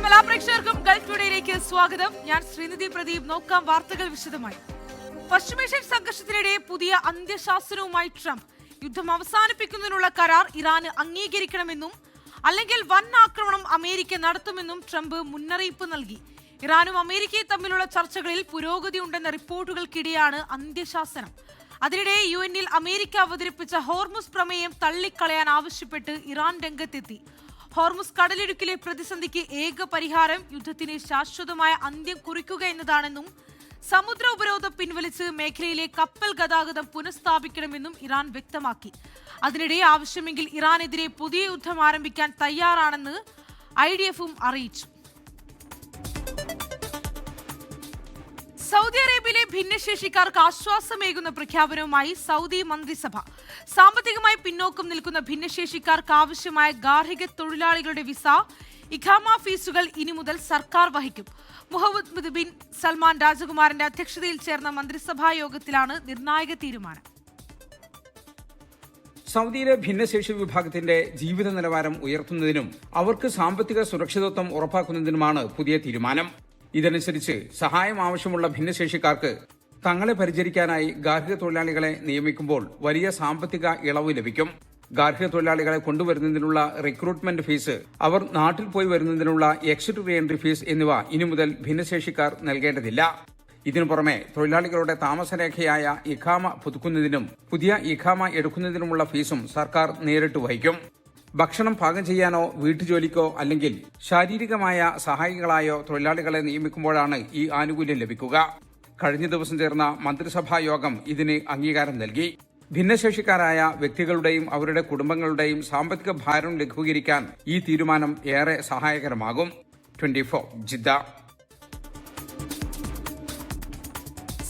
നമസ്കാരം എല്ലാ പ്രേക്ഷകർക്കും ഗൾഫ് ടുഡേയിലേക്ക് സ്വാഗതം. ഞാൻ ശ്രീനിധി പ്രദീപ്. നോക്കാം വാർത്തകൾ വിശദമായി. പശ്ചിമേഷ്യൻ സംഘർഷത്തിനിടെ പുതിയ അന്ത്യശാസനവുമായി ട്രംപ്. യുദ്ധം അവസാനിപ്പിക്കുന്നതിനുള്ള കരാർ ഇറാന് അംഗീകരിക്കണമെന്നും അല്ലെങ്കിൽ വൻ ആക്രമണം അമേരിക്ക നടത്തുമെന്നും ട്രംപ് മുന്നറിയിപ്പ് നൽകി. ഇറാനും അമേരിക്കയും തമ്മിലുള്ള ചർച്ചകളിൽ പുരോഗതി ഉണ്ടെന്ന റിപ്പോർട്ടുകൾക്കിടെയാണ് അന്ത്യശാസനം. അതിനിടെ യുഎന്നിൽ അമേരിക്ക അവതരിപ്പിച്ച ഹോർമുസ് പ്രമേയം തള്ളിക്കളയാൻ ആവശ്യപ്പെട്ട് ഇറാൻ രംഗത്തെത്തി. ഹോർമുസ് കടലിടുക്കിലെ പ്രതിസന്ധിക്ക് ഏക പരിഹാരം യുദ്ധത്തിന് ശാശ്വതമായ അന്ത്യം കുറിക്കുക എന്നതാണെന്നും സമുദ്ര ഉപരോധം പിൻവലിച്ച് മേഖലയിലെ കപ്പൽ ഗതാഗതം പുനഃസ്ഥാപിക്കണമെന്നും ഇറാൻ വ്യക്തമാക്കി. അതിനിടെ ആവശ്യമെങ്കിൽ ഇറാനെതിരെ പുതിയ യുദ്ധം ആരംഭിക്കാൻ തയ്യാറാണെന്ന് IDFും അറിയിച്ചു. സൗദി അറേബ്യയിലെ ഭിന്നശേഷിക്കാർക്ക് ആശ്വാസമേകുന്ന പ്രഖ്യാപനവുമായി സൗദി മന്ത്രിസഭ. സാമ്പത്തികമായി പിന്നോക്കം നിൽക്കുന്ന ഭിന്നശേഷിക്കാർക്ക് ആവശ്യമായ ഗാർഹിക തൊഴിലാളികളുടെ വിസ, ഇഖാമ ഫീസുകൾ ഇനി മുതൽ സർക്കാർ വഹിക്കും. മുഹമ്മദ് ബിൻ സൽമാൻ രാജകുമാരന്റെ അധ്യക്ഷതയിൽ ചേർന്ന മന്ത്രിസഭാ യോഗത്തിലാണ് നിർണായക തീരുമാനം. സൗദിയിലെ ഭിന്നശേഷി വിഭാഗത്തിന്റെ ജീവിത നിലവാരം ഉയർത്തുന്നതിനും അവർക്ക് സാമ്പത്തിക സുരക്ഷിതത്വം ഉറപ്പാക്കുന്നതിനുമാണ് പുതിയ തീരുമാനം. ഇതനുസരിച്ച് സഹായം ആവശ്യമുള്ള ഭിന്നശേഷിക്കാർക്ക് തങ്ങളെ പരിചരിക്കാനായി ഗാർഹിക തൊഴിലാളികളെ നിയമിക്കുമ്പോൾ വലിയ സാമ്പത്തിക ഇളവ് ലഭിക്കും. ഗാർഹിക തൊഴിലാളികളെ കൊണ്ടുവരുന്നതിനുള്ള റിക്രൂട്ട്മെന്റ് ഫീസ്, അവർ നാട്ടിൽ പോയി വരുന്നതിനുള്ള എക്സിറ്റ് റീ എൻട്രി ഫീസ് എന്നിവ ഇനി മുതൽ ഭിന്നശേഷിക്കാർ നൽകേണ്ടതില്ല. ഇതിനു പുറമെ തൊഴിലാളികളുടെ താമസരേഖയായ ഇഖാമ പുതുക്കുന്നതിനും പുതിയ ഇഖാമ എടുക്കുന്നതിനുമുള്ള ഫീസും സർക്കാർ നേരിട്ട് വഹിക്കും. ഭക്ഷണം പാകം ചെയ്യാനോ വീട്ടുജോലിക്കോ അല്ലെങ്കിൽ ശാരീരികമായ സഹായികളായോ തൊഴിലാളികളെ നിയമിക്കുമ്പോഴാണ് ഈ ആനുകൂല്യം ലഭിക്കുക. കഴിഞ്ഞ ദിവസം ചേർന്ന മന്ത്രിസഭാ യോഗം ഇതിന് അംഗീകാരം നൽകി. ഭിന്നശേഷിക്കാരായ വ്യക്തികളുടെയും അവരുടെ കുടുംബങ്ങളുടെയും സാമ്പത്തിക ഭാരം ലഘൂകരിക്കാൻ ഈ തീരുമാനം ഏറെ സഹായകരമാകും. 24 ജിദ്ദ.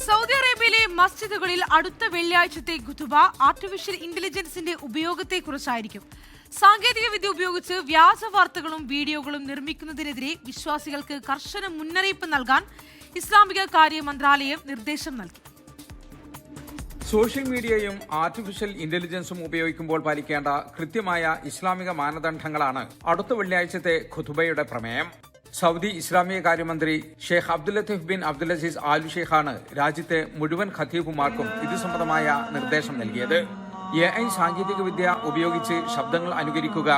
സൗദി അറേബ്യയിലെ മസ്ജിദുകളിൽ അടുത്ത വെള്ളിയാഴ്ചത്തെ ഖുതുബ ആർട്ടിഫിഷ്യൽ ഇന്റലിജൻസിന്റെ ഉപയോഗത്തെക്കുറിച്ചായിരിക്കും. സാങ്കേതിക വിദ്യ ഉപയോഗിച്ച് വ്യാജ വാർത്തകളും വീഡിയോകളും നിർമ്മിക്കുന്നതിനെതിരെ വിശ്വാസികൾക്ക് കർശന മുന്നറിയിപ്പ് നൽകാൻ ഇസ്ലാമിക കാര്യ മന്ത്രാലയം നിർദ്ദേശം നൽകി. സോഷ്യൽ മീഡിയയും ആർട്ടിഫിഷ്യൽ ഇന്റലിജൻസും ഉപയോഗിക്കുമ്പോൾ പാലിക്കേണ്ട കൃത്യമായ ഇസ്ലാമിക മാനദണ്ഡങ്ങളാണ് അടുത്ത വെള്ളിയാഴ്ചത്തെ ഖുതുബയുടെ പ്രമേയം. സൗദി ഇസ്ലാമിക കാര്യമന്ത്രി Sheikh Abdul Latif bin Abdul Aziz Al ഷെയ്ഖാണ് രാജ്യത്തെ മുഴുവൻ ഖത്തീബുമാർക്കും ഇത് സംബന്ധമായ നിർദ്ദേശം നൽകിയത്. AI സാങ്കേതിക വിദ്യ ഉപയോഗിച്ച് ശബ്ദങ്ങൾ അനുകരിക്കുക,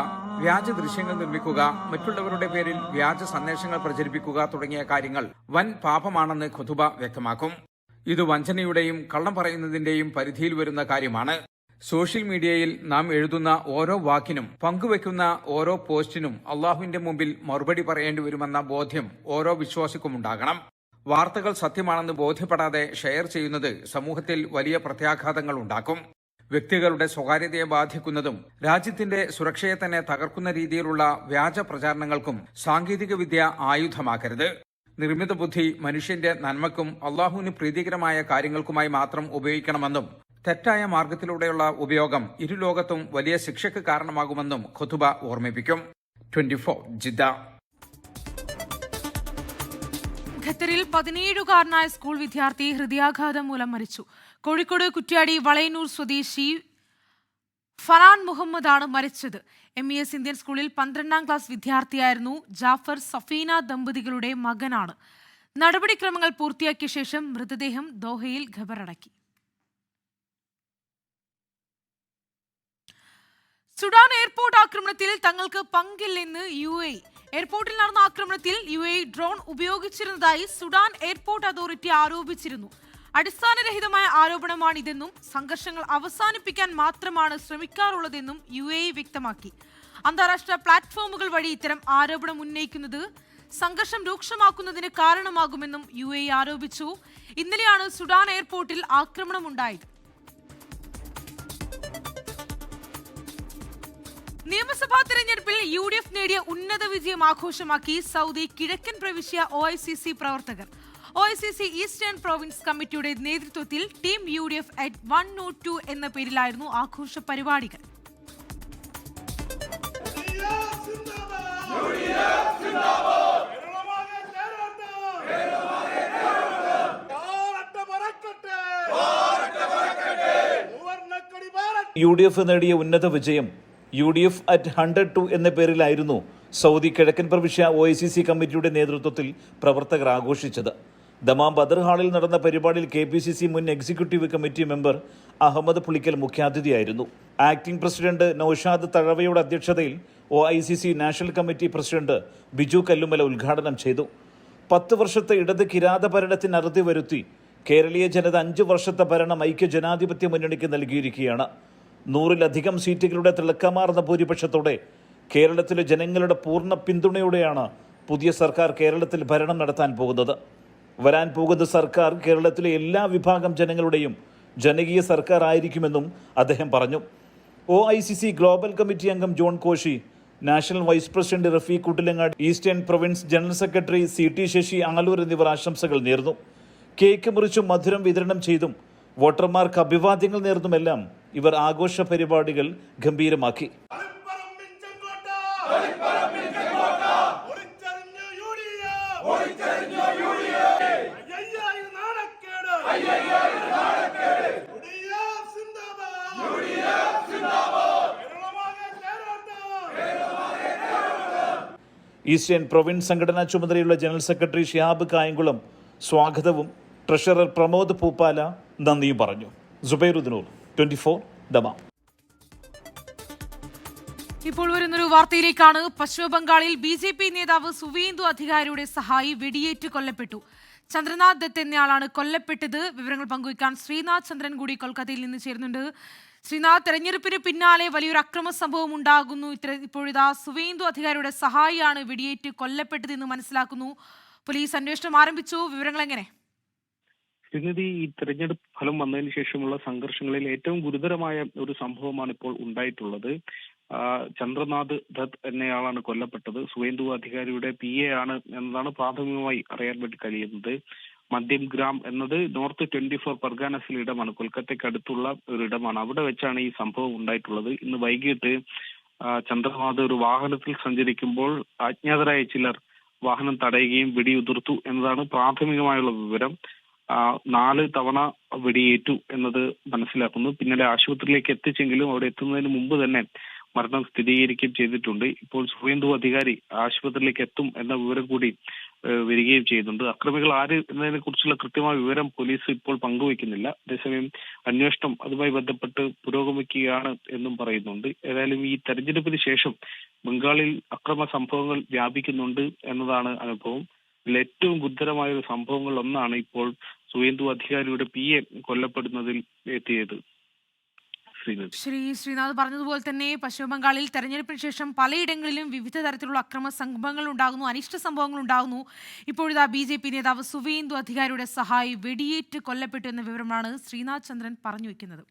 വ്യാജ ദൃശ്യങ്ങൾ നിർമ്മിക്കുക, മറ്റുള്ളവരുടെ പേരിൽ വ്യാജ സന്ദേശങ്ങൾ പ്രചരിപ്പിക്കുക തുടങ്ങിയ കാര്യങ്ങൾ വൻ പാപമാണെന്ന് ഖുതുബ വ്യക്തമാക്കും. ഇത് വഞ്ചനയുടെയും കള്ളം പറയുന്നതിന്റെയും പരിധിയിൽ വരുന്ന കാര്യമാണ്. സോഷ്യൽ മീഡിയയിൽ നാം എഴുതുന്ന ഓരോ വാക്കിനും പങ്കുവെക്കുന്ന ഓരോ പോസ്റ്റിനും അള്ളാഹുവിന്റെ മുമ്പിൽ മറുപടി പറയേണ്ടി വരുമെന്ന ബോധ്യം ഓരോ വിശ്വാസിക്കും ഉണ്ടാകണം. വാർത്തകൾ സത്യമാണെന്ന് ബോധ്യപ്പെടാതെ ഷെയർ ചെയ്യുന്നത് സമൂഹത്തിൽ വലിയ പ്രത്യാഘാതങ്ങൾ ഉണ്ടാക്കും. വ്യക്തികളുടെ സ്വകാര്യതയെ ബാധിക്കുന്നതും രാജ്യത്തിന്റെ സുരക്ഷയെ തന്നെ തകർക്കുന്ന രീതിയിലുള്ള വ്യാജ പ്രചാരണങ്ങൾക്കും സാങ്കേതിക വിദ്യ ആയുധമാക്കരുത്. നിർമ്മിത ബുദ്ധി മനുഷ്യന്റെ നന്മക്കും അള്ളാഹുവിന് പ്രീതികരമായ കാര്യങ്ങൾക്കുമായി മാത്രം ഉപയോഗിക്കണമെന്നും തെറ്റായ മാർഗത്തിലൂടെയുള്ള ഉപയോഗം ഇരുലോകത്തും വലിയ ശിക്ഷയ്ക്ക് കാരണമാകുമെന്നും ഖുതുബ ഓർമ്മിപ്പിക്കും. 24 ജിദ്ദ. ഖത്തറിൽ 17കാരനായ സ്കൂൾ വിദ്യാർത്ഥി ഹൃദയാഘാതം മൂലം മരിച്ചു. കോഴിക്കോട് കുറ്റ്യാടി വളയന്നൂർ സ്വദേശി ഫറാൻ മുഹമ്മദാണ് മരിച്ചത്. MES ഇന്ത്യൻ സ്കൂളിൽ 12ാം ക്ലാസ് വിദ്യാർത്ഥിയായിരുന്നു. ജാഫർ സഫീന ദമ്പതികളുടെ മകനാണ്. നടപടിക്രമങ്ങൾ പൂർത്തിയാക്കിയ ശേഷം മൃതദേഹം ദോഹയിൽ ഖബറടക്കി. സുഡാൻ എയർപോർട്ട് ആക്രമണത്തിൽ തങ്ങൾക്ക് പങ്കില്ലെന്ന് UAE. എയർപോർട്ടിൽ നടന്ന ആക്രമണത്തിൽ UAE ഡ്രോൺ ഉപയോഗിച്ചിരുന്നതായി സുഡാൻ എയർപോർട്ട് അതോറിറ്റി ആരോപിച്ചിരുന്നു. അടിസ്ഥാനരഹിതമായ ആരോപണമാണിതെന്നും സംഘർഷങ്ങൾ അവസാനിപ്പിക്കാൻ മാത്രമാണ് ശ്രമിക്കാറുള്ളതെന്നും UAE വ്യക്തമാക്കി. അന്താരാഷ്ട്ര പ്ലാറ്റ്ഫോമുകൾ വഴി ഇത്തരം ആരോപണം ഉന്നയിക്കുന്നത് സംഘർഷം രൂക്ഷമാക്കുന്നതിന് കാരണമാകുമെന്നും UAE ആരോപിച്ചു. ഇന്നലെയാണ് സുഡാൻ എയർപോർട്ടിൽ ആക്രമണമുണ്ടായത്. നിയമസഭാ തെരഞ്ഞെടുപ്പിൽ UDF നേടിയ ഉന്നത വിജയം ആഘോഷമാക്കി സൗദി കിഴക്കൻ പ്രവിശ്യ OICC പ്രവർത്തകർ. OICC ഈസ്റ്റേൺ പ്രൊവിൻസ് കമ്മിറ്റിയുടെ നേതൃത്വത്തിൽ ടീം UDF at 102 എന്ന പേരിലായിരുന്നു ആഘോഷ പരിപാടികൾ. UDF നേടിയ ഉന്നത വിജയം UDF at 102 എന്ന പേരിലായിരുന്നു സൗദി കിഴക്കൻ പ്രവിശ്യ OICC കമ്മിറ്റിയുടെ നേതൃത്വത്തിൽ പ്രവർത്തകർ ആഘോഷിച്ചത്. ദമാം ബദർ ഹാളിൽ നടന്ന പരിപാടിയിൽ KPCC മുൻ executive committee member Ahmed Pulikkal മുഖ്യാതിഥിയായിരുന്നു. ആക്ടിംഗ് പ്രസിഡന്റ് നൌഷാദ് തഴവയുടെ അധ്യക്ഷതയിൽ OICC national committee president Biju Kallumala ഉദ്ഘാടനം ചെയ്തു. 10 വർഷത്തെ ഇടത് കിരാത ഭരണത്തിന് അറുതി വരുത്തി കേരളീയ ജനത 5 വർഷത്തെ ഭരണം ഐക്യ ജനാധിപത്യ മുന്നണിക്ക് നൽകിയിരിക്കുകയാണ്. 100-ലധികം സീറ്റുകളുടെ തിളക്കമാർന്ന ഭൂരിപക്ഷത്തോടെ കേരളത്തിലെ ജനങ്ങളുടെ പൂർണ്ണ പിന്തുണയോടെയാണ് പുതിയ സർക്കാർ കേരളത്തിൽ ഭരണം നടത്താൻ പോകുന്നത്. വരാൻ പോകുന്ന സർക്കാർ കേരളത്തിലെ എല്ലാ വിഭാഗം ജനങ്ങളുടെയും ജനകീയ സർക്കാർ ആയിരിക്കുമെന്നും അദ്ദേഹം പറഞ്ഞു. OICC ഗ്ലോബൽ കമ്മിറ്റി അംഗം John Koshy, national vice president Rafeeq Kuttilangad, eastern province general secretary CT Sasi Aloor എന്നിവർ ആശംസകൾ നേർന്നു. കേക്ക് മുറിച്ചും മധുരം വിതരണം ചെയ്തും വോട്ടർമാർക്ക് അഭിവാദ്യങ്ങൾ നേർന്നുമെല്ലാം ഇവർ ആഘോഷ പരിപാടികൾ ഗംഭീരമാക്കി. ഈസ്റ്റേൺ പ്രൊവിൻസ് സംഘടനാ ചുമതലയുള്ള ജനറൽ സെക്രട്ടറി ഷിഹാബ് കായംകുളം സ്വാഗതവും ട്രഷറർ പ്രമോദ് പൂപ്പാല നന്ദിയും പറഞ്ഞു. സുബൈറുദ്ദീനൂർ, 24 ദമാം. ഇപ്പോൾ വരുന്നൊരു വാർത്തയിലേക്കാണ്. പശ്ചിമബംഗാളിൽ BJP നേതാവ് സുവേന്ദു അധികാരിയുടെ സഹായി വെടിയേറ്റ് കൊല്ലപ്പെട്ടു. ചന്ദ്രനാഥ് ദത്ത് എന്നയാളാണ് കൊല്ലപ്പെട്ടത്. വിവരങ്ങൾ പങ്കുവയ്ക്കാൻ ശ്രീനാഥ് ചന്ദ്രൻ കൂടി കൊൽക്കത്തയിൽ നിന്ന് ചേരുന്നുണ്ട്. ശ്രീനാഥ്, തെരഞ്ഞെടുപ്പിന് പിന്നാലെ വലിയൊരു അക്രമ സംഭവം ഉണ്ടാകുന്നു. ഇപ്പോഴിതാ സുവേന്ദു അധികാരിയുടെ സഹായിയാണ് വെടിയേറ്റ് കൊല്ലപ്പെട്ടതെന്ന് മനസ്സിലാക്കുന്നു. പോലീസ് അന്വേഷണം ആരംഭിച്ചു. വിവരങ്ങൾ എങ്ങനെ? ശ്രീനിധി, ഈ തെരഞ്ഞെടുപ്പ് ഫലം വന്നതിന് ശേഷമുള്ള സംഘർഷങ്ങളിൽ ഏറ്റവും ഗുരുതരമായ ഒരു സംഭവമാണ് ഇപ്പോൾ ഉണ്ടായിട്ടുള്ളത്. ചന്ദ്രനാഥ് ദത്ത് എന്നയാളാണ് കൊല്ലപ്പെട്ടത്. സുവേന്ദു അധികാരിയുടെ PA ആണ് എന്നതാണ് പ്രാഥമികമായി അറിയാൻ വേണ്ടി കഴിയുന്നത്. മദ്യം ഗ്രാം എന്നത് നോർത്ത് 24 പർഗാനസിലെ ഇടമാണ്, കൊൽക്കത്തയ്ക്ക് അടുത്തുള്ള ഒരു ഇടമാണ്. അവിടെ വെച്ചാണ് ഈ സംഭവം ഉണ്ടായിട്ടുള്ളത്. ഇന്ന് വൈകിട്ട് ചന്ദ്രനാഥ് ഒരു വാഹനത്തിൽ സഞ്ചരിക്കുമ്പോൾ അജ്ഞാതരായ ചിലർ വാഹനം തടയുകയും വെടിയുതിർത്തു എന്നതാണ് പ്രാഥമികമായുള്ള വിവരം. 4 തവണ വെടിയേറ്റു എന്നത് മനസ്സിലാക്കുന്നു. പിന്നീട് ആശുപത്രിയിലേക്ക് എത്തിച്ചെങ്കിലും അവിടെ എത്തുന്നതിന് മുമ്പ് തന്നെ മരണം സ്ഥിരീകരിക്കുകയും ചെയ്തിട്ടുണ്ട്. ഇപ്പോൾ സുവേന്ദു അധികാരി ആശുപത്രിയിലേക്ക് എത്തും എന്ന വിവരം കൂടി വരികയും ചെയ്യുന്നുണ്ട്. അക്രമികൾ ആര് എന്നതിനെ കുറിച്ചുള്ള കൃത്യമായ വിവരം പോലീസ് ഇപ്പോൾ പങ്കുവയ്ക്കുന്നില്ല. അതേസമയം അന്വേഷണം അതുമായി ബന്ധപ്പെട്ട് പുരോഗമിക്കുകയാണ് എന്നും പറയുന്നുണ്ട്. ഏതായാലും ഈ തെരഞ്ഞെടുപ്പിന് ശേഷം ബംഗാളിൽ അക്രമ സംഭവങ്ങൾ വ്യാപിക്കുന്നുണ്ട് എന്നതാണ് അനുഭവം. ഇതിൽ ഏറ്റവും ഗുരുതരമായ ഒരു സംഭവങ്ങൾ ഒന്നാണ് ഇപ്പോൾ സുവേന്ദു അധികാരിയുടെ PA കൊല്ലപ്പെടുന്നതിൽ എത്തിയത്. ശ്രീനാഥ് പറഞ്ഞതുപോലെ തന്നെ പശ്ചിമബംഗാളിൽ തെരഞ്ഞെടുപ്പിന് ശേഷം പലയിടങ്ങളിലും വിവിധ തരത്തിലുള്ള അക്രമ സംഭവങ്ങൾ ഉണ്ടാകുന്നു, അനിഷ്ട സംഭവങ്ങൾ ഉണ്ടാകുന്നു. ഇപ്പോഴിതാ BJP നേതാവ് സുവേന്ദു അധികാരിയുടെ സഹായി വെടിയേറ്റ് കൊല്ലപ്പെട്ടു എന്ന വിവരമാണ് ശ്രീനാഥ് ചന്ദ്രൻ പറഞ്ഞു വെക്കുന്നത്.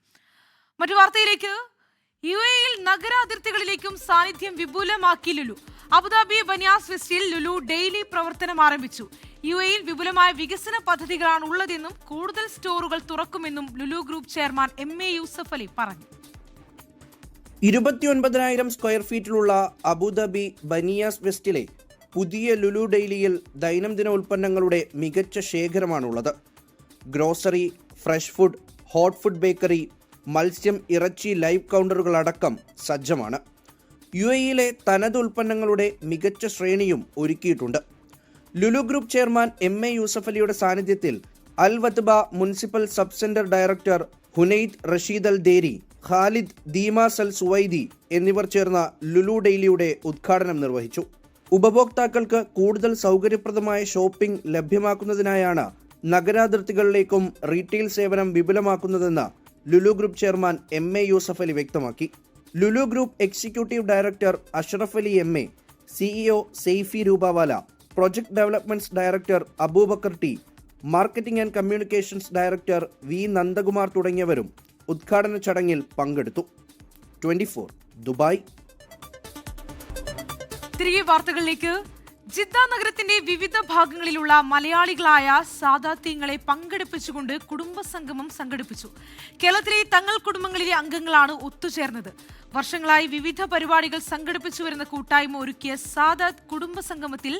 മറ്റു വാർത്തയിലേക്ക്. UAEയിൽ നഗരാതിർത്തികളിലേക്കും സാന്നിധ്യം വിപുലമാക്കി ലുലു. അബുദാബി ബനിയാസ് വെസ്റ്റിൽ ലുലു ഡെയിലി പ്രവർത്തനം ആരംഭിച്ചു. UAEയിൽ വിപുലമായ വികസന പദ്ധതികളാണ് ഉള്ളതെന്നും കൂടുതൽ സ്റ്റോറുകൾ തുറക്കുമെന്നും Lulu group chairman MA Yusuff Ali പറഞ്ഞു. 29,000 സ്ക്വയർ ഫീറ്റിലുള്ള അബുദാബി ബനിയാസ് വെസ്റ്റിലെ പുതിയ ലുലു ഡെയിലിയിൽ ദൈനംദിന ഉൽപ്പന്നങ്ങളുടെ മികച്ച ശേഖരമാണുള്ളത്. Grocery, fresh food, hot food bakery, മത്സ്യം, ഇറച്ചി, ലൈവ് കൗണ്ടറുകൾ അടക്കം സജ്ജമാണ്. UAEയിലെ തനത് ഉൽപ്പന്നങ്ങളുടെ മികച്ച ശ്രേണിയും ഒരുക്കിയിട്ടുണ്ട്. Lulu group chairman MA Yusuff അലിയുടെ സാന്നിധ്യത്തിൽ Al Wathba municipal sub centre director Hunaid Rashid Al Deri, Khalid Dimas Al Suwaidi എന്നിവർ ചേർന്ന ലുലു ഡെയിലിയുടെ ഉദ്ഘാടനം നിർവഹിച്ചു. ഉപഭോക്താക്കൾക്ക് കൂടുതൽ സൗകര്യപ്രദമായ ഷോപ്പിംഗ് ലഭ്യമാക്കുന്നതിനായാണ് നഗരാതിർത്തികളിലേക്കും റീറ്റെയിൽ സേവനം വിപുലമാക്കുന്നതെന്ന് Lulu group chairman MA Yusuff Ali വ്യക്തമാക്കി. Lulu group executive director Ashraf Ali MA, CEO Saifee Rupawala, project developments director Aboobacker T, marketing and communications director V Nandakumar തുടങ്ങിയവരും ഉദ്ഘാടന ചടങ്ങിൽ പങ്കെടുത്തു. 24 ദുബായ്. തിരികെ വാർത്തകളിലേക്ക്. ജിദ്ദ നഗരത്തിന്റെ വിവിധ ഭാഗങ്ങളിലുള്ള മലയാളികളായ സാദാത്യങ്ങളെ പങ്കെടുപ്പിച്ചുകൊണ്ട് കുടുംബസംഗമം സംഘടിപ്പിച്ചു. കേരളത്തിലെ തങ്ങൾ കുടുംബങ്ങളിലെ അംഗങ്ങളാണ് ഒത്തുചേർന്നത്. വർഷങ്ങളായി വിവിധ പരിപാടികൾ സംഘടിപ്പിച്ചു വരുന്ന കൂട്ടായ്മ ഒരുക്കിയ സാദാത്ത് കുടുംബസംഗമത്തിൽ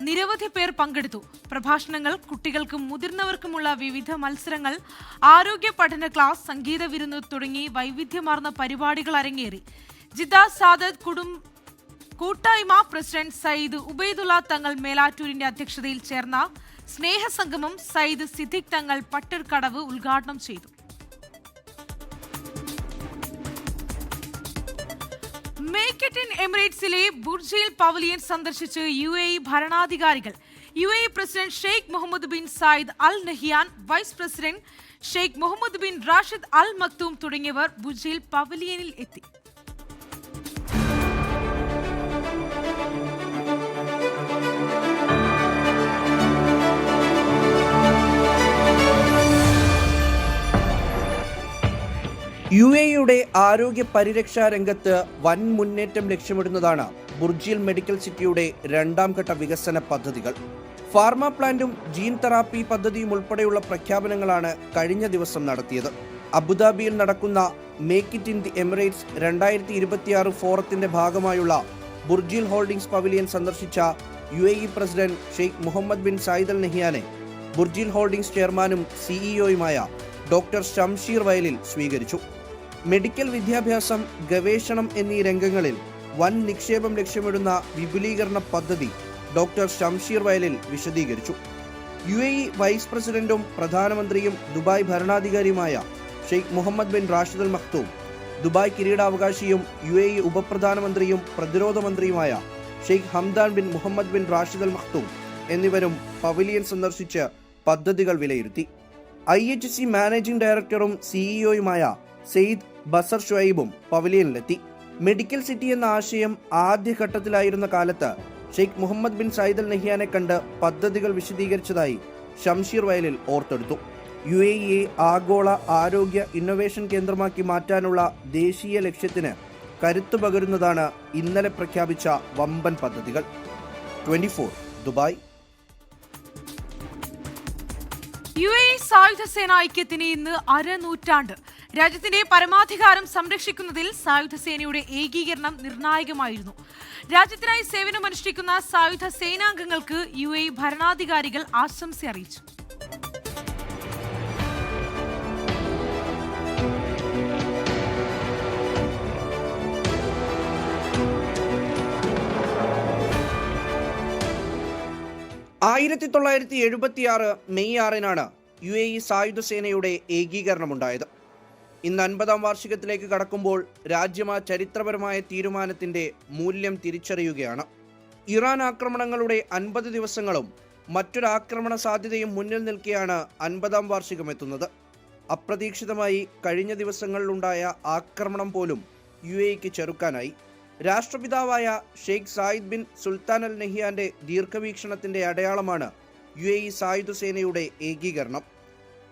നിരവധി പേർ പങ്കെടുത്തു. പ്രഭാഷണങ്ങൾ, കുട്ടികൾക്കും മുതിർന്നവർക്കുമുള്ള വിവിധ മത്സരങ്ങൾ, ആരോഗ്യ പഠന ക്ലാസ്, സംഗീത വിരുന്ന് തുടങ്ങി വൈവിധ്യമാർന്ന പരിപാടികൾ അരങ്ങേറി. ജിദ്ദ സാദത്ത് കൂട്ടായ്മ പ്രസിഡന്റ് സയ്യിദ് ഉബൈദുള്ള തങ്ങൾ മേലാറ്റൂരിന്റെ അധ്യക്ഷതയിൽ ചേർന്ന സ്നേഹസംഗമം സയ്യിദ് സിദ്ദിഖ് തങ്ങൾ പട്ടർകടവ് ഉദ്ഘാടനം ചെയ്തു. മേക്ക് ഇറ്റ് ഇൻ എമിറേറ്റ്സിലെ ബുർജിൽ പവലിയൻ സന്ദർശിച്ച് UAE ഭരണാധികാരികൾ. UAE president Sheikh Mohammed bin Zayed Al Nahyan, vice president Sheikh Mohammed bin Rashid Al Maktoum തുടങ്ങിയവർ ബുർജിൽ പവലിയനിൽ എത്തി. UAEയുടെ ആരോഗ്യ പരിരക്ഷാ രംഗത്ത് വൻ മുന്നേറ്റം ലക്ഷ്യമിടുന്നതാണ് ബുർജിൽ മെഡിക്കൽ സിറ്റിയുടെ രണ്ടാം ഘട്ട വികസന പദ്ധതികൾ. ഫാർമ പ്ലാന്റും ജീൻ തെറാപ്പി പദ്ധതിയും ഉൾപ്പെടെയുള്ള പ്രഖ്യാപനങ്ങളാണ് കഴിഞ്ഞ ദിവസം നടത്തിയത്. അബുദാബിയിൽ നടക്കുന്ന make it in the Emirates 2026 ഫോറത്തിന്റെ ഭാഗമായുള്ള ബുർജിൽ ഹോൾഡിംഗ്സ് പവലിയൻ സന്ദർശിച്ച UAE president Sheikh Mohammed bin Zayed Al നഹിയാനെ ബുർജിൽ ഹോൾഡിംഗ്സ് ചെയർമാനും CEOയുമായ ഡോക്ടർ ഷംഷീർ വയലിൽ സ്വീകരിച്ചു. മെഡിക്കൽ വിദ്യാഭ്യാസം, ഗവേഷണം എന്നീ രംഗങ്ങളിൽ വൻ നിക്ഷേപം ലക്ഷ്യമിടുന്ന വിപുലീകരണ പദ്ധതി ഡോക്ടർ ഷംഷീർ വയലിൽ വിശദീകരിച്ചു. UAE വൈസ് പ്രസിഡന്റും പ്രധാനമന്ത്രിയും ദുബായ് ഭരണാധികാരിയുമായ Sheikh Mohammed bin Rashid Al Maktoum, Dubai കിരീടാവകാശിയും UAE ഉപപ്രധാനമന്ത്രിയും പ്രതിരോധ മന്ത്രിയുമായ Sheikh Hamdan bin Mohammed bin Rashid Al Maktoum എന്നിവരും പവലിയൻ സന്ദർശിച്ച് പദ്ധതികൾ വിലയിരുത്തി. IHC മാനേജിംഗ് ഡയറക്ടറും CEOയുമായ സെയ്ദ് ബസർ ഷുഐബും പവലിയനിലെത്തി. മെഡിക്കൽ സിറ്റി എന്ന ആശയം ആദ്യഘട്ടത്തിലായിരുന്ന കാലത്ത് Sheikh Mohammed bin Zayed Al നഹിയാനെ കണ്ട് പദ്ധതികൾ വിശദീകരിച്ചതായി ഷംഷീർ വയലിൽ ഓർത്തെടുത്തു. UAEയെ ആഗോള ആരോഗ്യ ഇന്നൊവേഷൻ കേന്ദ്രമാക്കി മാറ്റാനുള്ള ദേശീയ ലക്ഷ്യത്തിന് കരുത്തു പകരുന്നതാണ് ഇന്നലെ പ്രഖ്യാപിച്ച വമ്പൻ പദ്ധതികൾ. 24 ദുബായ്. UAE സായുധ സേന ഐക്യത്തിന് ഇന്ന് അരനൂറ്റാണ്ട്. രാജ്യത്തിന്റെ പരമാധികാരം സംരക്ഷിക്കുന്നതിൽ സായുധ സേനയുടെ ഏകീകരണം നിർണായകമായിരുന്നു. രാജ്യത്തിനായി സേവനമനുഷ്ഠിക്കുന്ന സായുധ സേനാംഗങ്ങൾക്ക് UAE ഭരണാധികാരികൾ ആശംസ അറിയിച്ചു. മെയ് 6 UAE സായുധ സേനയുടെ ഏകീകരണമുണ്ടായത്. ഇന്ന് 50-ാം വാർഷികത്തിലേക്ക് കടക്കുമ്പോൾ രാജ്യം ആ ചരിത്രപരമായ തീരുമാനത്തിന്റെ മൂല്യം തിരിച്ചറിയുകയാണ്. ഇറാൻ ആക്രമണങ്ങളുടെ 50 ദിവസങ്ങളും മറ്റൊരാക്രമണ സാധ്യതയും മുന്നിൽ നിൽക്കെയാണ് 50-ാം വാർഷികം എത്തുന്നത്. അപ്രതീക്ഷിതമായി കഴിഞ്ഞ ദിവസങ്ങളിലുണ്ടായ ആക്രമണം പോലും UAEക്ക് ചെറുക്കാനായി. രാഷ്ട്രപിതാവായ Sheikh Zayed bin Sultan Al നഹിയാന്റെ ദീർഘവീക്ഷണത്തിന്റെ അടയാളമാണ് UAE സായുധ സേനയുടെ ഏകീകരണം.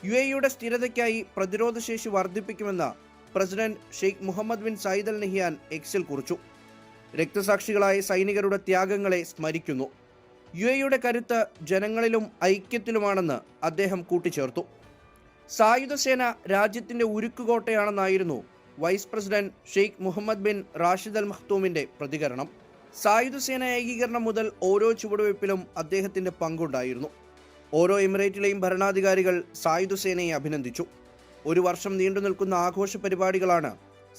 UAEയുടെ സ്ഥിരതയ്ക്കായി പ്രതിരോധശേഷി വർദ്ധിപ്പിക്കുമെന്ന് president Sheikh Mohammed bin Zayed Al Nahyan എക്സിൽ കുറിച്ചു. രക്തസാക്ഷികളായ സൈനികരുടെ ത്യാഗങ്ങളെ സ്മരിക്കുന്നു. UAEയുടെ കരുത്ത് ജനങ്ങളിലും ഐക്യത്തിലുമാണെന്ന് അദ്ദേഹം കൂട്ടിച്ചേർത്തു. സായുധ സേന രാജ്യത്തിന്റെ ഉരുക്കുകോട്ടയാണെന്നായിരുന്നു vice president Sheikh Mohammed bin Rashid Al മഖ്തൂമിന്റെ പ്രതികരണം. സായുധ സേന ഏകീകരണം മുതൽ ഓരോ ചുവടുവയ്പിലും അദ്ദേഹത്തിന്റെ പങ്കുണ്ടായിരുന്നു. ഓരോ എമിറേറ്റിലെയും ഭരണാധികാരികൾ സായുധ സേനയെ അഭിനന്ദിച്ചു. ഒരു വർഷം നീണ്ടു നിൽക്കുന്ന ആഘോഷ പരിപാടികളാണ്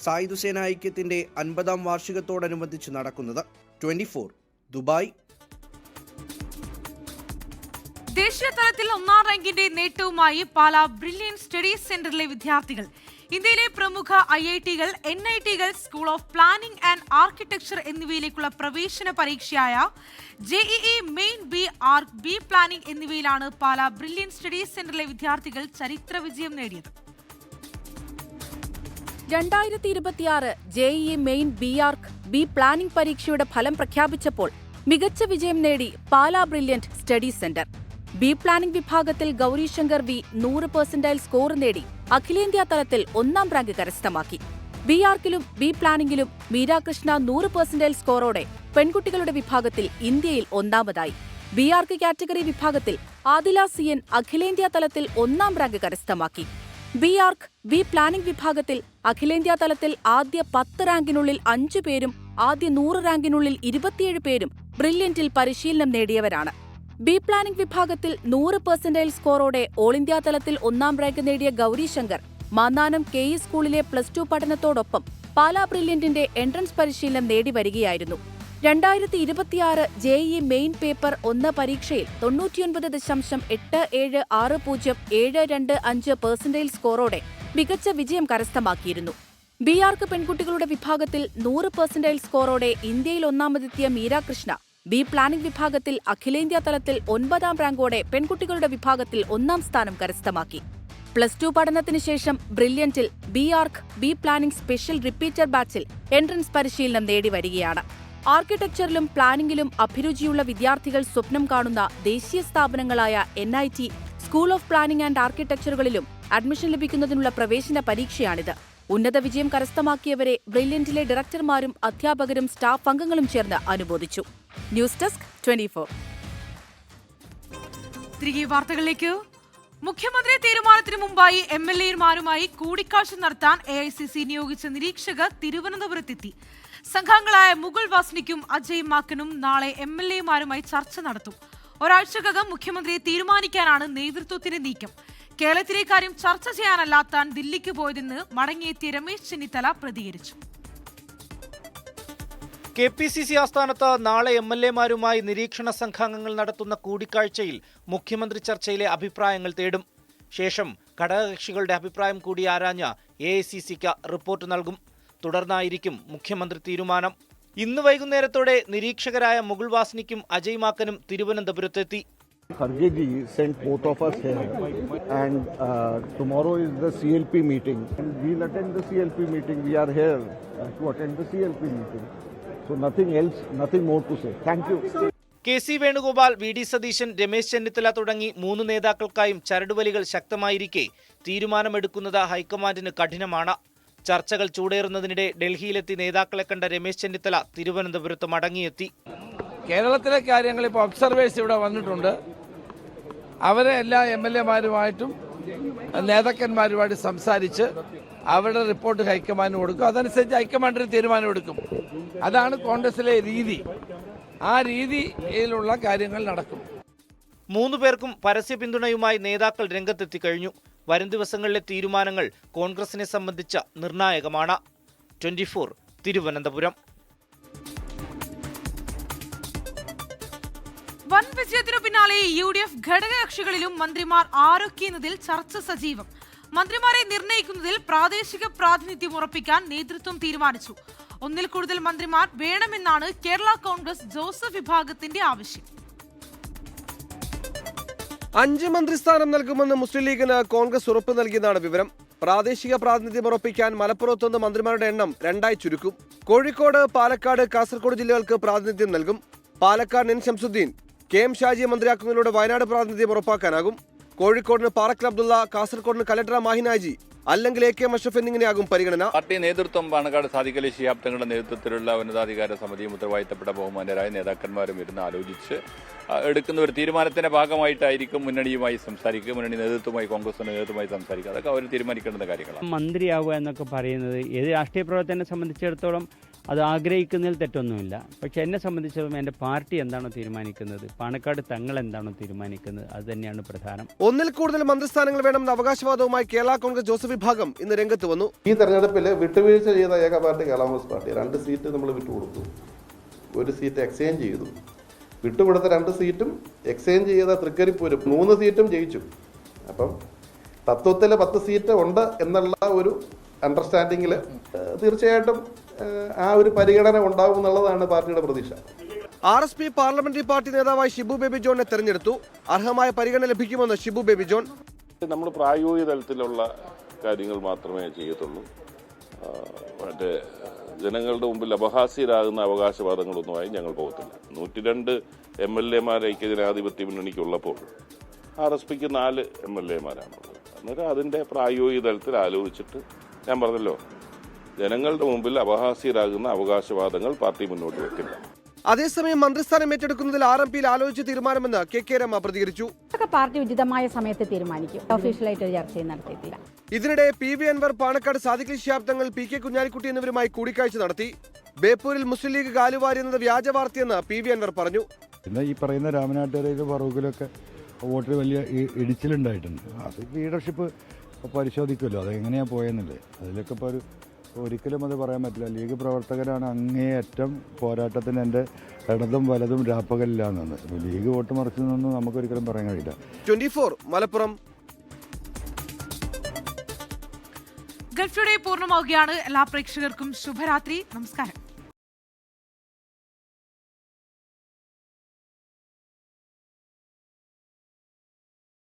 സായുധ സേന ഐക്യത്തിന്റെ 50-ാം വാർഷികത്തോടനുബന്ധിച്ച് നടക്കുന്നത്. 24 ദുബായ്. ദേശീയ തലത്തിൽ 1ാം റാങ്കിന്റെ നേട്ടവുമായി പാലാ ബ്രില്യൻ സ്റ്റഡീസ് സെന്ററിലെ വിദ്യാർത്ഥികൾ. ഇന്ത്യയിലെ പ്രമുഖ IIT-കൾ, NIT-കൾ, school of planning and architecture എന്നിവയിലേക്കുള്ള പ്രവേശന പരീക്ഷയായ JEE മെയിൻ ബി പ്ലാനിംഗ് എന്നിവയിലാണ് പാലാ ബ്രില്യൻ സ്റ്റഡീസ് സെന്ററിലെ വിദ്യാർത്ഥികൾ ചരിത്ര വിജയം നേടിയത്. 2026 JEE മെയിൻ ബി പ്ലാനിംഗ് പരീക്ഷയുടെ ഫലം പ്രഖ്യാപിച്ചപ്പോൾ മികച്ച വിജയം നേടി Pala brilliant studies centre. B planning വിഭാഗത്തിൽ ഗൗരീശങ്കർ V 100% സ്കോർ നേടി അഖിലേന്ത്യാ തലത്തിൽ 1ാം റാങ്ക് കരസ്ഥമാക്കി. BArc-ലും ബി പ്ലാനിംഗിലും മീരാകൃഷ്ണ 100% സ്കോറോടെ പെൺകുട്ടികളുടെ വിഭാഗത്തിൽ ഇന്ത്യയിൽ 1ാമതായി. BArc കാറ്റഗറി വിഭാഗത്തിൽ ആദില CN അഖിലേന്ത്യാ തലത്തിൽ 1ാം റാങ്ക് കരസ്ഥമാക്കി. BArc ബി പ്ലാനിംഗ് വിഭാഗത്തിൽ അഖിലേന്ത്യാ തലത്തിൽ ആദ്യ 10 റാങ്കിനുള്ളിൽ 5 പേരും ആദ്യ 100 റാങ്കിനുള്ളിൽ 27 പേരും ബ്രില്യന്റിൽ പരിശീലനം നേടിയവരാണ്. ബി പ്ലാനിംഗ് വിഭാഗത്തിൽ 100% സ്കോറോടെ ഓൾ ഇന്ത്യാ തലത്തിൽ 1ാം റാങ്ക് നേടിയ ഗൗരീശങ്കർ മാന്നാനം KE സ്കൂളിലെ +2 പഠനത്തോടൊപ്പം പാലാ ബ്രില്യന്റിന്റെ എൻട്രൻസ് പരിശീലനം നേടി വരികയായിരുന്നു. 2026 JEE മെയിൻ പേപ്പർ 1 പരീക്ഷയിൽ 99.8760725% സ്കോറോടെ മികച്ച വിജയം കരസ്ഥമാക്കിയിരുന്നു. ബി.ആർക്ക് പെൺകുട്ടികളുടെ വിഭാഗത്തിൽ 100% സ്കോറോടെ ഇന്ത്യയിൽ ഒന്നാമതെത്തിയ മീര കൃഷ്ണ, ബി പ്ലാനിംഗ് വിഭാഗത്തിൽ അഖിലേന്ത്യാ തലത്തിൽ 9ാം റാങ്കോടെ പെൺകുട്ടികളുടെ വിഭാഗത്തിൽ 1ാം സ്ഥാനം കരസ്ഥമാക്കി. +2 പഠനത്തിന് ശേഷം ബ്രില്യന്റിൽ ബി.ആർക്ക്, ബി പ്ലാനിംഗ് സ്പെഷ്യൽ റിപ്പീറ്റർ ബാച്ചിൽ എൻട്രൻസ് പരിശീലനം നേടി വരികയാണ്. ആർക്കിടെക്ചറിലും പ്ലാനിംഗിലും അഭിരുചിയുള്ള വിദ്യാർത്ഥികൾ സ്വപ്നം കാണുന്ന ദേശീയ സ്ഥാപനങ്ങളായ NIT, school of planning and ആർക്കിടെക്ചറുകളിലും അഡ്മിഷൻ ലഭിക്കുന്നതിനുള്ള പ്രവേശന പരീക്ഷയാണിത്. ഉന്നത വിജയം കരസ്ഥമാക്കിയവരെ ബ്രില്യന്റിലെ ഡയറക്ടർമാരും അധ്യാപകരും സ്റ്റാഫ് അംഗങ്ങളും ചേർന്ന് അനുമോദിച്ചു. News desk 24. തിരികെ വാർത്തകളിലേക്ക്. മുഖ്യമന്ത്രി തീരുമാനത്തിന് മുമ്പായി MLA-മാരുമായി കൂടിക്കാഴ്ച നടത്താൻ AICC നിയോഗിച്ച നിരീക്ഷകർ തിരുവനന്തപുരത്തെത്തി. സംഘാംഗങ്ങളായ മുകുൾ വാസ്നിക്കും അജയ് മാക്കനും നാളെ MLA-മാരുമായി ചർച്ച നടത്തും. ഒരാഴ്ചക്കകം മുഖ്യമന്ത്രിയെ തീരുമാനിക്കാനാണ് നേതൃത്വത്തിന്റെ നീക്കം. കേരളത്തിലെ കാര്യം ചർച്ച ചെയ്യാനല്ല താൻ ദില്ലിക്ക് പോയതെന്ന് മടങ്ങിയെത്തിയ രമേശ് ചെന്നിത്തല പ്രതികരിച്ചു. KPCC ആസ്ഥാനത്ത് നാളെ MLA-മാരുമായി നിരീക്ഷണ സംഘാംഗങ്ങൾ നടത്തുന്ന കൂടിക്കാഴ്ചയിൽ മുഖ്യമന്ത്രി ചർച്ചയിലെ അഭിപ്രായങ്ങൾ തേടും. ശേഷം ഘടകകക്ഷികളുടെ അഭിപ്രായം കൂടി ആരാഞ്ഞ AICC-ക്ക് റിപ്പോർട്ട് നൽകും. തുടർന്നായിരിക്കും മുഖ്യമന്ത്രി തീരുമാനം. ഇന്ന് വൈകുന്നേരത്തോടെ നിരീക്ഷകരായ Mukul വാസ്നിക്കും Ajay മാക്കനും തിരുവനന്തപുരത്തെത്തി. Kharge ji sent both of us here, and tomorrow is the CLP meeting, and we'll attend the CLP meeting. We are here to attend the CLP meeting, so nothing else, nothing more to say. Thank you. KC Venugopal, VD Satheesan, Ramesh Chennithala തുടങ്ങി 3 നേതാക്കൾക്കായും ചരടുവലികൾ ശക്തമായിരിക്കെ തീരുമാനമെടുക്കുന്നത് ഹൈക്കമാൻഡിന് കഠിനമാണ്. ചർച്ചകൾ ചൂടേറുന്നതിനിടെ ഡൽഹിയിലെത്തി നേതാക്കളെ കണ്ട രമേശ് ചെന്നിത്തല തിരുവനന്തപുരത്ത് മടങ്ങിയെത്തി. കേരളത്തിലെ കാര്യങ്ങൾ ഇപ്പോൾ observers ഇവിടെ വന്നിട്ടുണ്ട്. അവരെ എല്ലാ MLA-മാരുമായിട്ടും നേതാക്കന്മാരുമായിട്ട് സംസാരിച്ച് അവരുടെ റിപ്പോർട്ട് ഹൈക്കമാൻഡിന് കൊടുക്കും. അതനുസരിച്ച് ഹൈക്കമാൻഡിന് തീരുമാനമെടുക്കും. അതാണ് കോൺഗ്രസിലെ രീതി. ആ രീതിയിലുള്ള കാര്യങ്ങൾ നടക്കും. 3 പേർക്കും പരസ്യ പിന്തുണയുമായി നേതാക്കൾ രംഗത്തെത്തി കഴിഞ്ഞു. വരും ദിവസങ്ങളിലെ തീരുമാനങ്ങൾ കോൺഗ്രസിനെ സംബന്ധിച്ച നിർണായകമാണ്. 24 തിരുവനന്തപുരം. വൻ വിജയത്തിനു പിന്നാലെ UDF ഘടകകക്ഷികളിലും മന്ത്രിമാർ ആരൊക്കെയെന്നതിൽ ചർച്ച സജീവം. മന്ത്രിമാരെ നിർണയിക്കുന്നതിൽ പ്രാദേശിക പ്രാതിനിധ്യം ഉറപ്പിക്കാൻ നേതൃത്വം തീരുമാനിച്ചു. 1 കൂടുതൽ മന്ത്രിമാർ വേണമെന്നാണ് കേരള കോൺഗ്രസ് ജോസഫ് വിഭാഗത്തിന്റെ ആവശ്യം. 5 മന്ത്രിസ്ഥാനം നൽകുമെന്ന് മുസ്ലിം ലീഗിന് കോൺഗ്രസ് ഉറപ്പ് നൽകിയെന്നാണ് വിവരം. പ്രാദേശിക പ്രാതിനിധ്യം ഉറപ്പിക്കാൻ മലപ്പുറത്തുനിന്ന് മന്ത്രിമാരുടെ എണ്ണം 2ആയി ചുരുക്കും. കോഴിക്കോട്, പാലക്കാട്, കാസർഗോഡ് ജില്ലകൾക്ക് പ്രാതിനിധ്യം നൽകും. പാലക്കാട് N ശംസുദ്ദീൻ, KM ഷാജിയെ മന്ത്രിയാക്കുന്നതിലൂടെ വയനാട് പ്രാതിനിധ്യം ഉറപ്പാക്കാനാകും. കോഴിക്കോടിന് പാറക്കൽ അബ്ദുള്ള, കാസർഗോഡിന് കലക്ടർ മാഹിനാജി, അല്ലെങ്കിൽ AK അഷ്റഫ് എന്നിങ്ങനെയാകും പരിഗണന. പാർട്ടി നേതൃത്വം പാണക്കാട് സാദിഖ് അലി ശിഹാബ് തങ്ങളുടെ നേതൃത്വത്തിലുള്ള ഉന്നതാധികാര സമിതിയും ഉത്തരവാദിത്തപ്പെട്ട ബഹുമാന്യരായ നേതാക്കന്മാരും ഇരുന്ന് ആലോചിച്ച് എടുക്കുന്ന ഒരു തീരുമാനത്തിന്റെ ഭാഗമായിട്ടായിരിക്കും മുന്നണിയുമായി സംസാരിക്കുക, മുന്നണി നേതൃത്വമായി, കോൺഗ്രസിന്റെ നേതൃത്വമായി സംസാരിക്കുക. അതൊക്കെ അവർ തീരുമാനിക്കേണ്ട കാര്യങ്ങളാണ്. മന്ത്രിയാവുക എന്നൊക്കെ പറയുന്നത് ഏത് രാഷ്ട്രീയ പ്രവർത്തനെ സംബന്ധിച്ചിടത്തോളം അത് ആഗ്രഹിക്കുന്നതിൽ തെറ്റൊന്നുമില്ല. പക്ഷെ എന്നെ സംബന്ധിച്ചിടത്തോളം എൻ്റെ പാർട്ടി എന്താണോ തീരുമാനിക്കുന്നത്, പാണക്കാട് തങ്ങൾ എന്താണോ തീരുമാനിക്കുന്നത്, അത് തന്നെയാണ് പ്രധാനം. 1 കൂടുതൽ മന്ത്രിസ്ഥാനങ്ങൾ വേണമെന്ന അവകാശവാദവുമായി കേരള കോൺഗ്രസ് ജോസഫ് വിഭാഗം ഇന്ന് രംഗത്ത് വന്നു. ഈ തെരഞ്ഞെടുപ്പിൽ വിട്ടുവീഴ്ച ചെയ്ത ഏക party Kerala Congress party. 2 seat നമ്മൾ വിട്ടുകൊടുത്തു, 1 സീറ്റ് എക്സ്ചേഞ്ച് ചെയ്തു. വിട്ടുകൊടുത്ത 2 സീറ്റും എക്സ്ചേഞ്ച് ചെയ്ത തൃക്കരിപ്പൂരും 3 സീറ്റും ജയിച്ചു. അപ്പം തത്വത്തിൽ 10 സീറ്റ് ഉണ്ട് എന്നുള്ള ഒരു അണ്ടർസ്റ്റാൻഡിങ്ങിൽ തീർച്ചയായിട്ടും ആ ഒരു പരിഗണന ഉണ്ടാവും എന്നുള്ളതാണ് പാർട്ടിയുടെ പ്രതീക്ഷ. RSP പാർലമെന്ററി പാർട്ടി നേതാവായി ഷിബു ബേബി ജോണിനെ തെരഞ്ഞെടുത്തു. അർഹമായ പരിഗണന ലഭിക്കുമെന്ന് ഷിബു ബേബി ജോൺ. നമ്മൾ പ്രായോഗിക തലത്തിലുള്ള കാര്യങ്ങൾ മാത്രമേ ചെയ്യത്തുള്ളൂ. മറ്റേ ജനങ്ങളുടെ മുമ്പിൽ അപഹാസ്യരാകുന്ന അവകാശവാദങ്ങളൊന്നുമായി ഞങ്ങൾ പോകത്തില്ല. 102 MLA-മാർ ഐക്യജനാധിപത്യ മുന്നണിക്കുള്ളപ്പോൾ RSPക്ക് 4 MLA-മാരാണുള്ളത്. അന്നേരം അതിൻ്റെ പ്രായോഗിക തലത്തിൽ ആലോചിച്ചിട്ട് ഞാൻ പറഞ്ഞല്ലോ, ജനങ്ങളുടെ മുമ്പിൽ അപഹാസ്യരാകുന്ന അവകാശവാദങ്ങൾ പാർട്ടി മുന്നോട്ട് വെക്കില്ല. അതേസമയം മന്ത്രിസ്ഥാനം ഏറ്റെടുക്കുന്നതിൽ RMPയിൽ ആലോചിച്ച് തീരുമാനമെന്ന് KK രമ പ്രതികരിച്ചു. പാർട്ടി ഉചിതമായ സമയത്ത് തീരുമാനിക്കും. ഒഫീഷ്യലായിട്ട് ചർച്ചയും നടത്തിയിട്ടില്ല. ഇതിനിടെ PV അൻവർ, പാണക്കാട് സാദിഖ് അലി ശിഹാബ് തങ്ങൾ, PK കുഞ്ഞാലിക്കുട്ടി എന്നിവരുമായി കൂടിക്കാഴ്ച നടത്തി. ബേപ്പൂരിൽ മുസ്ലിം ലീഗ് കാലുവാരി എന്നത് വ്യാജ വാർത്തയെന്ന് PV അൻവർ പറഞ്ഞു. ഈ പറയുന്ന രാമനാട്ടുകരയിലും ഫറൂഖിലൊക്കെ വോട്ടിൽ വലിയ ഇടിച്ചിലുണ്ടായിട്ടുണ്ട്. അത് ലീഡർഷിപ്പ് പരിശോധിക്കുമല്ലോ, അതെങ്ങനെയാണ് പോയെന്നില്ലേ. അതിലൊക്കെ ഇപ്പോൾ ഒരു ഒരിക്കലും അത് പറയാൻ പറ്റില്ല. ലീഗ് പ്രവർത്തകരാണ് അങ്ങേയറ്റം പോരാട്ടത്തിന് എൻ്റെ ഇടതും വലതും രാപ്പകലില്ലാന്നാണ്. അപ്പോൾ ലീഗ് വോട്ട് മറിച്ചതെന്നൊന്നും നമുക്കൊരിക്കലും പറയാൻ കഴിയില്ല. 24 മലപ്പുറം. ഗൾഫ് ടുഡേ പൂർണ്ണമാവുകയാണ്. എല്ലാ പ്രേക്ഷകർക്കും ശുഭരാത്രി. നമസ്കാരം.